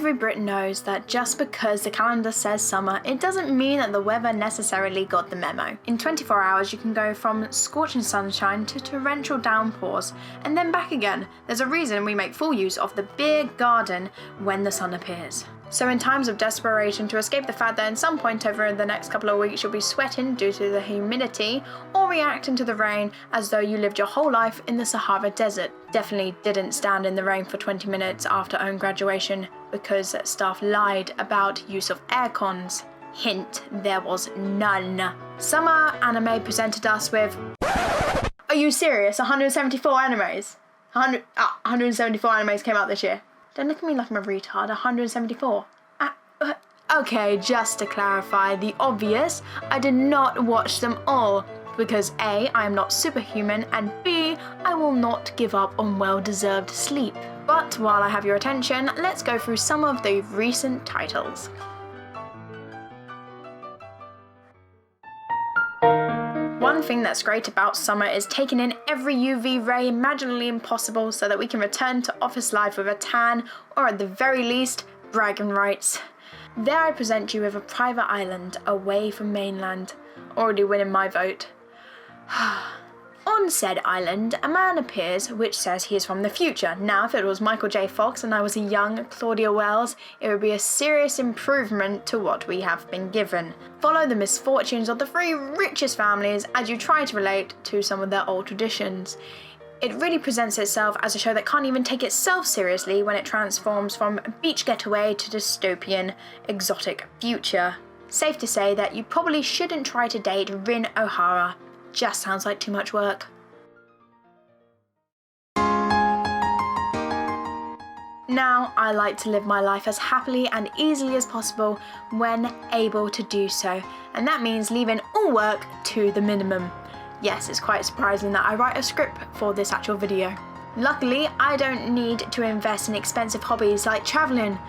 every Brit knows that just because the calendar says summer, it doesn't mean that the weather necessarily got the memo. In 24 hours, you can go from scorching sunshine to torrential downpours, and then back again. There's a reason we make full use of the beer garden when the sun appears. So in times of desperation, to escape the fact that at some point over the next couple of weeks you'll be sweating due to the humidity, or reacting to the rain as though you lived your whole life in the Sahara Desert. Definitely didn't stand in the rain for 20 minutes after own graduation because staff lied about use of air cons. Hint, there was none. Summer Anime presented us with... Are you serious? 174 animes? 174 animes came out this year. Don't look at me like I'm a retard. 174. Okay, just to clarify the obvious, I did not watch them all because A, I am not superhuman, and B, I will not give up on well-deserved sleep. But while I have your attention, let's go through some of the recent titles. One thing that's great about summer is taking in every UV ray imaginably possible so that we can return to office life with a tan, or at the very least, bragging rights. There I present you with a private island away from mainland, already winning my vote. On said island, a man appears which says he is from the future. Now, if it was Michael J. Fox and I was a young Claudia Wells, it would be a serious improvement to what we have been given. Follow the misfortunes of the three richest families as you try to relate to some of their old traditions. It really presents itself as a show that can't even take itself seriously when it transforms from beach getaway to dystopian, exotic future. Safe to say that you probably shouldn't try to date Rin O'Hara. Just sounds like too much work. Now, I like to live my life as happily and easily as possible when able to do so, and that means leaving all work to the minimum. Yes, it's quite surprising that I write a script for this actual video. Luckily, I don't need to invest in expensive hobbies like travelling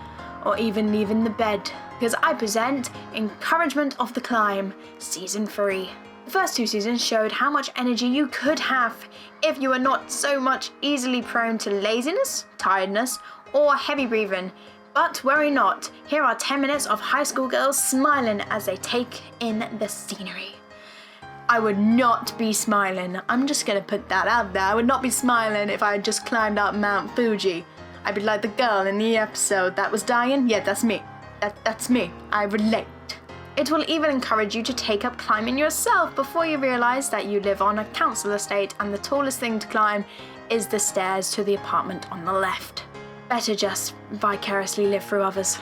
or even leaving the bed, because I present Encouragement of the Climb, Season 3. The first 2 seasons showed how much energy you could have if you were not so much easily prone to laziness, tiredness, or heavy breathing. But worry not, here are 10 minutes of high school girls smiling as they take in the scenery. I would not be smiling, I'm just gonna put that out there, I would not be smiling if I had just climbed up Mount Fuji. I'd be like the girl in the episode that was dying. Yeah, that's me. That's me. I relate. It will even encourage you to take up climbing yourself before you realise that you live on a council estate and the tallest thing to climb is the stairs to the apartment on the left. Better just vicariously live through others.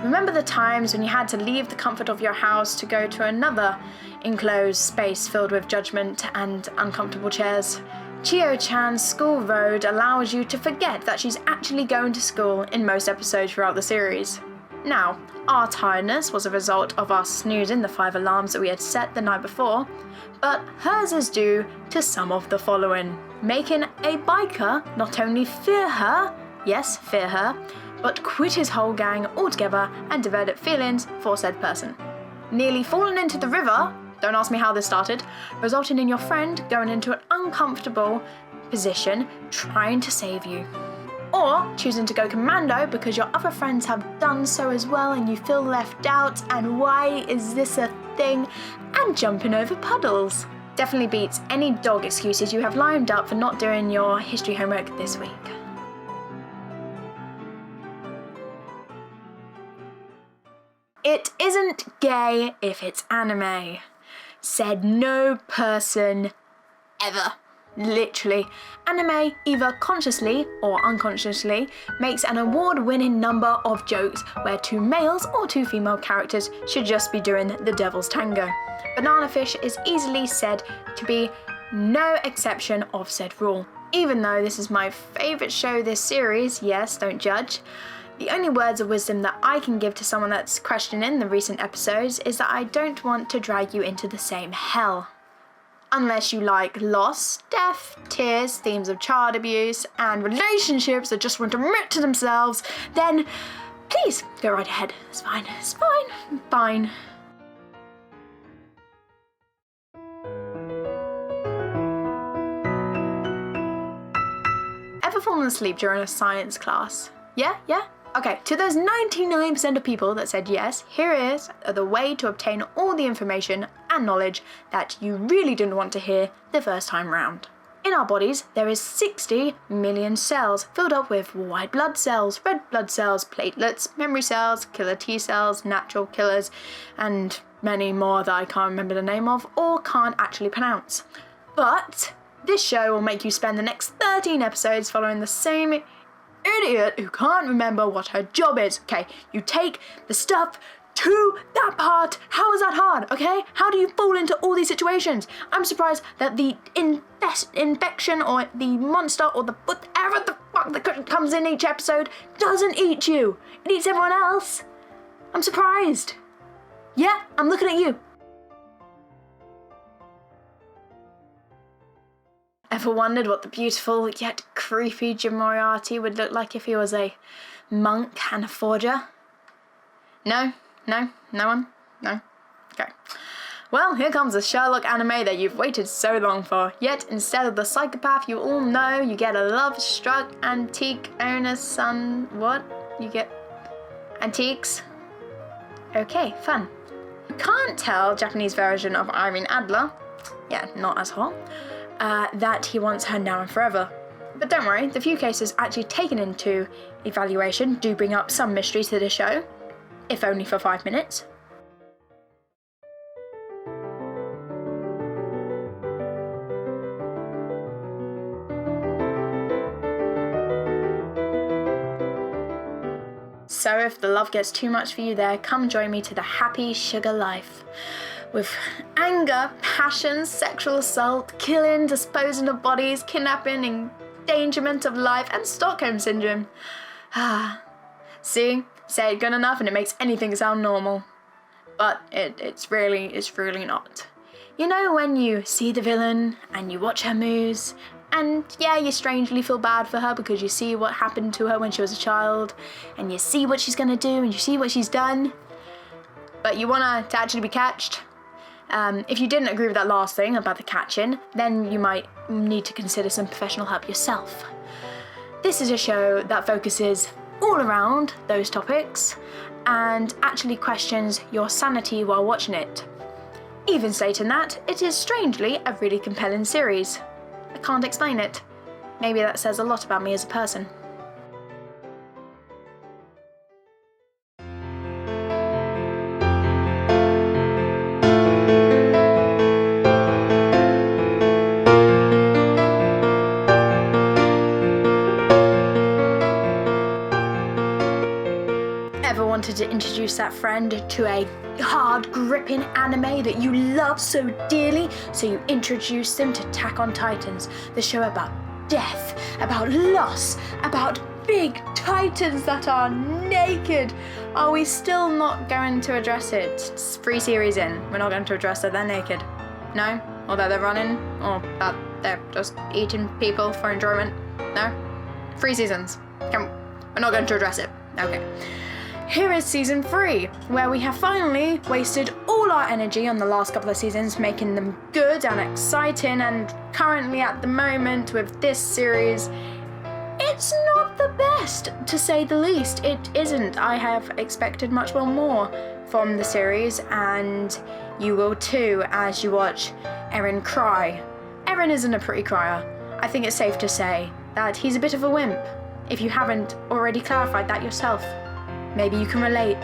Remember the times when you had to leave the comfort of your house to go to another enclosed space filled with judgment and uncomfortable chairs? Chio-chan's school road allows you to forget that she's actually going to school in most episodes throughout the series. Now, our tiredness was a result of us snoozing the 5 alarms that we had set the night before, but hers is due to some of the following. Making a biker not only fear her, yes, fear her, but quit his whole gang altogether and develop feelings for said person. Nearly falling into the river, don't ask me how this started, resulting in your friend going into an uncomfortable position trying to save you. Or choosing to go commando because your other friends have done so as well and you feel left out and why is this a thing, and jumping over puddles. Definitely beats any dog excuses you have lined up for not doing your history homework this week. It isn't gay if it's anime, said no person ever. Literally, anime either consciously or unconsciously makes an award-winning number of jokes where 2 males or 2 female characters should just be doing the devil's tango. Banana Fish is easily said to be no exception of said rule. Even though this is my favourite show this series, yes, don't judge, the only words of wisdom that I can give to someone that's questioning the recent episodes is that I don't want to drag you into the same hell. Unless you like loss, death, tears, themes of child abuse, and relationships that just won't admit to themselves, then please go right ahead. It's fine, it's fine, fine. Ever fallen asleep during a science class? Yeah? Okay, to those 99% of people that said yes, here is the way to obtain all the information and knowledge that you really didn't want to hear the first time round. In our bodies, there is 60 million cells filled up with white blood cells, red blood cells, platelets, memory cells, killer T cells, natural killers, and many more that I can't remember the name of or can't actually pronounce. But this show will make you spend the next 13 episodes following the same idiot who can't remember what her job is. Okay, you take the stuff to that part. How is that hard? Okay, how do you fall into all these situations? I'm surprised that the infection or the monster or the whatever the fuck that comes in each episode doesn't eat you. It eats everyone else. I'm surprised. Yeah, I'm looking at you. Ever wondered what the beautiful yet creepy Jim Moriarty would look like if he was a monk and a forger? No? No one? No? Okay. Well, here comes the Sherlock anime that you've waited so long for. Yet, instead of the psychopath you all know, you get a love-struck antique owner's son. What? You get antiques? Okay, fun. You can't tell Japanese version of Irene Adler, yeah, not as hot, that he wants her now and forever. But don't worry, the few cases actually taken into evaluation do bring up some mystery to the show, if only for 5 minutes. So if the love gets too much for you there, come join me to the happy sugar life. With anger, passion, sexual assault, killing, disposing of bodies, kidnapping, endangerment of life, and Stockholm Syndrome. See? Say it good enough and it makes anything sound normal. But it's really not. You know when you see the villain and you watch her moves, and yeah, you strangely feel bad for her because you see what happened to her when she was a child, and you see what she's gonna do and you see what she's done, but you want her to actually be catched? If you didn't agree with that last thing about the catching, then you might need to consider some professional help yourself. This is a show that focuses all around those topics and actually questions your sanity while watching it. Even stating that, it is strangely a really compelling series. I can't explain it. Maybe that says a lot about me as a person. Ever wanted to introduce that friend to a hard, gripping anime that you love so dearly, so you introduce them to Attack on Titans, the show about death, about loss, about big titans that are naked? Are we still not going to address it? It's 3 series in, we're not going to address that they're naked. No? Or that they're running? Or that they're just eating people for enjoyment? No? 3 seasons. We're not going to address it. Okay. Here is season 3, where we have finally wasted all our energy on the last couple of seasons, making them good and exciting, and currently at the moment with this series, it's not the best, to say the least. It isn't. I have expected much more from the series, and you will too as you watch Eren cry. Eren isn't a pretty crier. I think it's safe to say that he's a bit of a wimp, if you haven't already clarified that yourself. Maybe you can relate.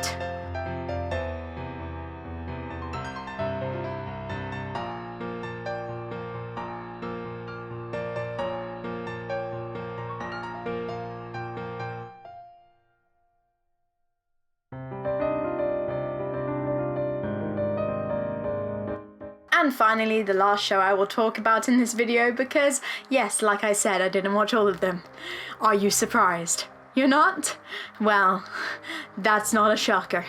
And finally, the last show I will talk about in this video because, yes, like I said, I didn't watch all of them. Are you surprised? You're not? Well, that's not a shocker.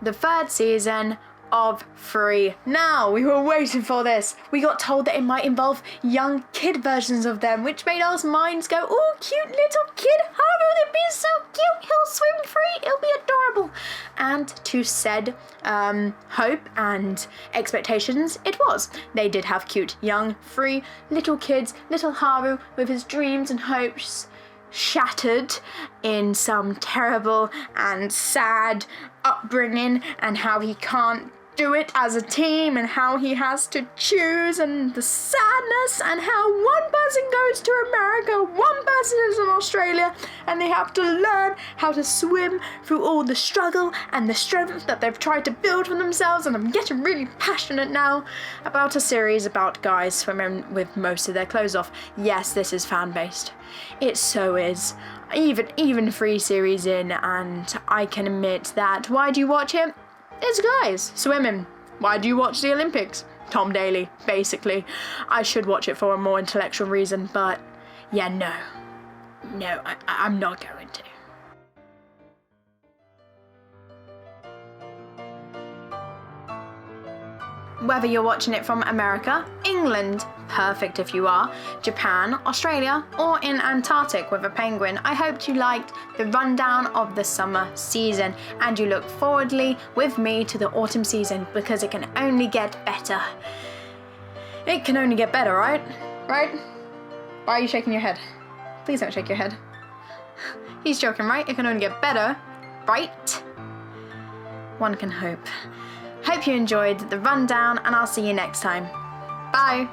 The 3rd season of 3. Now, we were waiting for this. We got told that it might involve young kid versions of them, which made our minds go, oh, cute little kid Haru, it'll be so cute, he'll swim free, it'll be adorable. And to said hope and expectations, it was. They did have cute, young, free little kids, little Haru with his dreams and hopes shattered in some terrible and sad upbringing, and how he can't do it as a team, and how he has to choose, and the sadness, and how one person goes to America, one person is in Australia, and they have to learn how to swim through all the struggle and the strength that they've tried to build for themselves. And I'm getting really passionate now about a series about guys swimming with most of their clothes off. Yes, this is fan-based. It so is. Even 3 series in, and I can admit that. Why do you watch it? It's guys swimming. Why do you watch the Olympics? Tom Daley, basically. I should watch it for a more intellectual reason, but yeah, no, I'm not going to. Whether you're watching it from America, England, perfect if you are, Japan, Australia, or in Antarctic with a penguin, I hope you liked the rundown of the summer season, and you look forwardly with me to the autumn season, because it can only get better. It can only get better, right? Right? Why are you shaking your head? Please don't shake your head. He's joking, right? It can only get better, right? One can hope. Hope you enjoyed the rundown, and I'll see you next time. Bye!